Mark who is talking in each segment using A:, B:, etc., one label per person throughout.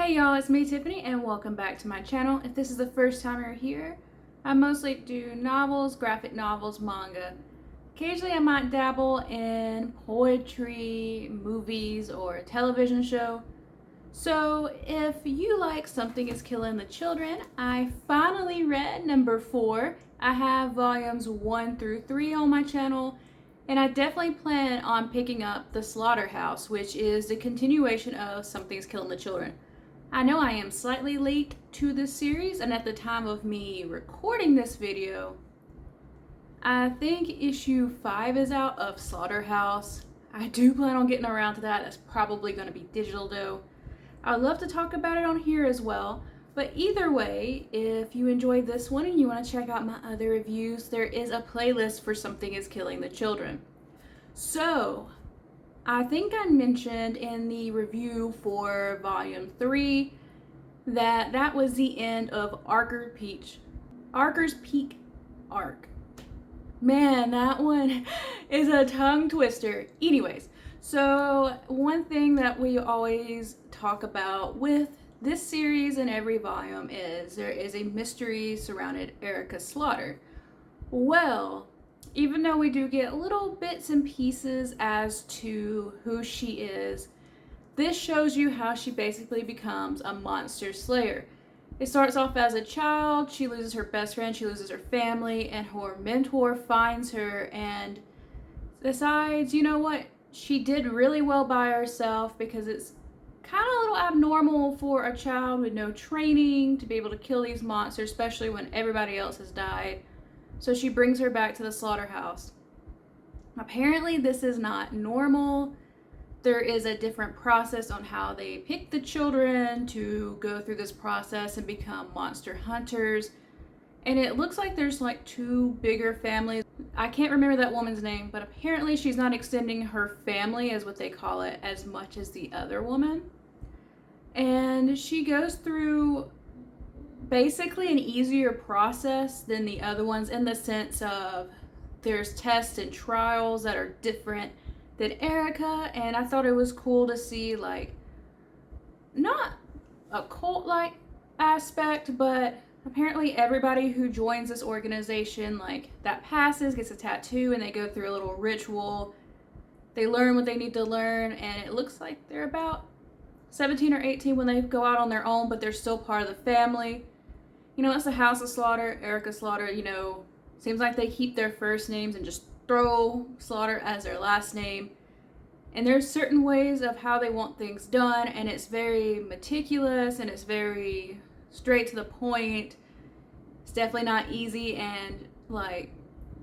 A: Hey y'all, it's me Tiffany and welcome back to my channel. If this is the first time you're here, I mostly do novels, graphic novels, manga. Occasionally I might dabble in poetry, movies, or a television show. So if you like Something is Killing the Children, I finally read number 4. I have volumes 1 through 3 on my channel, and I definitely plan on picking up The Slaughterhouse, which is the continuation of Something's Killing the Children. I know I am slightly late to this series, and at the time of me recording this video, I think issue 5 is out of Slaughterhouse. I do plan on getting around to that. That's probably going to be digital though. I'd love to talk about it on here as well, but either way, if you enjoyed this one and you want to check out my other reviews, there is a playlist for Something is Killing the Children. So, I think I mentioned in the review for volume 3 that was the end of Archer's Peak arc. Man, that one is a tongue twister. Anyways, so one thing that we always talk about with this series and every volume is there is a mystery surrounding Erica Slaughter. Well, even though we do get little bits and pieces as to who she is, this shows you how she basically becomes a monster slayer. It starts off as a child, she loses her best friend, she loses her family, and her mentor finds her and decides, you know what, she did really well by herself, because it's kind of a little abnormal for a child with no training to be able to kill these monsters, especially when everybody else has died. So she brings her back to the slaughterhouse. Apparently this is not normal. There is a different process on how they pick the children to go through this process and become monster hunters. And it looks like there's like 2 bigger families. I can't remember that woman's name, but apparently she's not extending her family, as what they call it, as much as the other woman. And she goes through basically an easier process than the other ones, in the sense of there's tests and trials that are different than Erica, and I thought it was cool to see, like, not a cult-like aspect, but apparently everybody who joins this organization, like, that passes gets a tattoo, and they go through a little ritual. They learn what they need to learn, and it looks like they're about 17 or 18 when they go out on their own, but they're still part of the family. You know, it's the House of Slaughter, Erica Slaughter, you know, seems like they keep their first names and just throw Slaughter as their last name. And there's certain ways of how they want things done, and it's very meticulous and it's very straight to the point. It's definitely not easy, and like,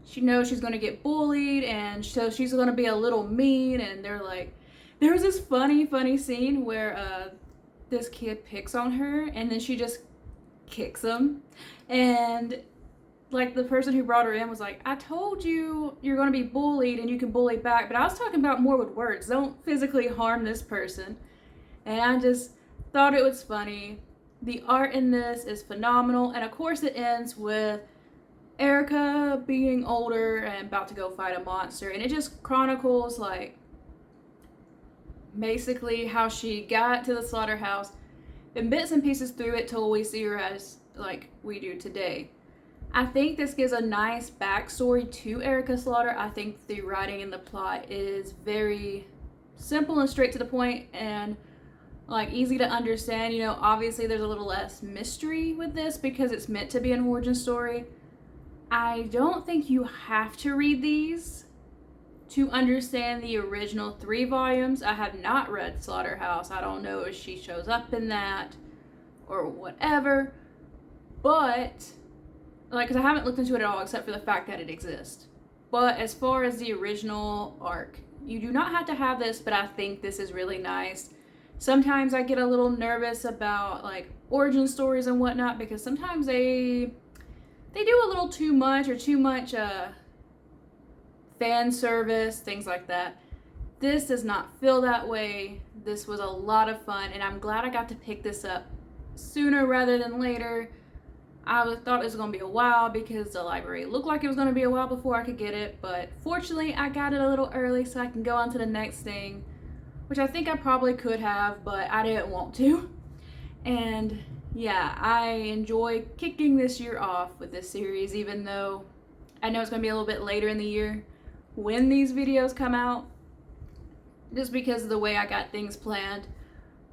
A: she knows she's going to get bullied, and so she's going to be a little mean, and they're like, there was this funny scene where this kid picks on her, and then she just kicks him, and like the person who brought her in was like, I told you you're going to be bullied and you can bully back, but I was talking about more with words. Don't physically harm this person. And I just thought it was funny. The art in this is phenomenal, and of course it ends with Erica being older and about to go fight a monster, and it just chronicles like basically how she got to the slaughterhouse and bits and pieces through it till we see her as like we do today. I think this gives a nice backstory to Erica Slaughter. I think the writing and the plot is very simple and straight to the point, and like easy to understand. You know, obviously there's a little less mystery with this because it's meant to be an origin story. I don't think you have to read these to understand the original 3 volumes. I have not read Slaughterhouse. I don't know if she shows up in that or whatever, but like, because I haven't looked into it at all except for the fact that it exists. But as far as the original arc, you do not have to have this, but I think this is really nice. Sometimes I get a little nervous about like origin stories and whatnot, because sometimes they do a little too much, or too much fan service, things like that. This does not feel that way. This was a lot of fun, and I'm glad I got to pick this up sooner rather than later. I thought it was going to be a while because the library looked like it was going to be a while before I could get it, but fortunately I got it a little early so I can go on to the next thing, which I think I probably could have, but I didn't want to. And yeah, I enjoy kicking this year off with this series, even though I know it's going to be a little bit later in the year when these videos come out, just because of the way I got things planned.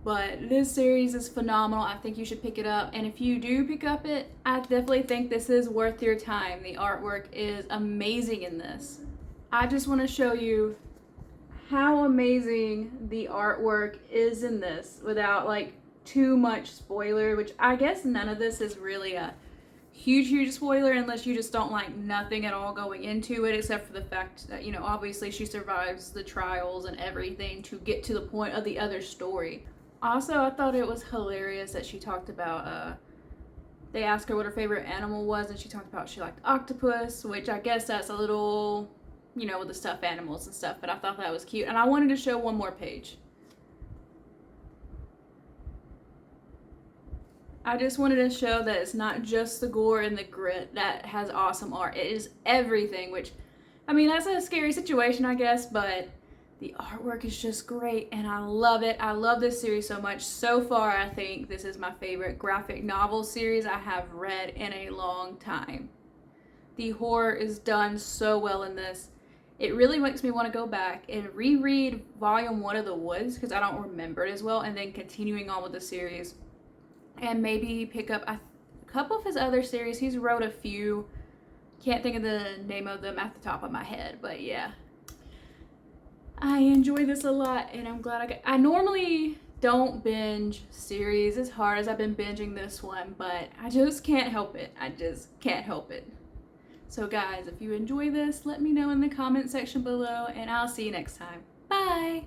A: But this series is phenomenal. I think you should pick it up. And if you do pick up it, I definitely think this is worth your time. The artwork is amazing in this. I just want to show you how amazing the artwork is in this without like too much spoiler, which I guess none of this is really a huge spoiler unless you just don't like nothing at all going into it, except for the fact that, you know, obviously she survives the trials and everything to get to the point of the other story. Also, I thought it was hilarious that she talked about, they asked her what her favorite animal was, and she talked about she liked octopus, which I guess that's a little, you know, with the stuffed animals and stuff, but I thought that was cute. And I wanted to show one more page. I just wanted to show that it's not just the gore and the grit that has awesome art. It is everything, which, I mean, that's a scary situation, I guess, but the artwork is just great, and I love it. I love this series so much. So far, I think this is my favorite graphic novel series I have read in a long time. The horror is done so well in this. It really makes me want to go back and reread Volume 1 of The Woods, because I don't remember it as well, and then continuing on with the series. And maybe pick up a couple of his other series. He's wrote a few. Can't think of the name of them at the top of my head, but yeah. I enjoy this a lot, and I'm glad I normally don't binge series as hard as I've been binging this one, but I just can't help it. I just can't help it. So guys, if you enjoy this, let me know in the comment section below, and I'll see you next time. Bye!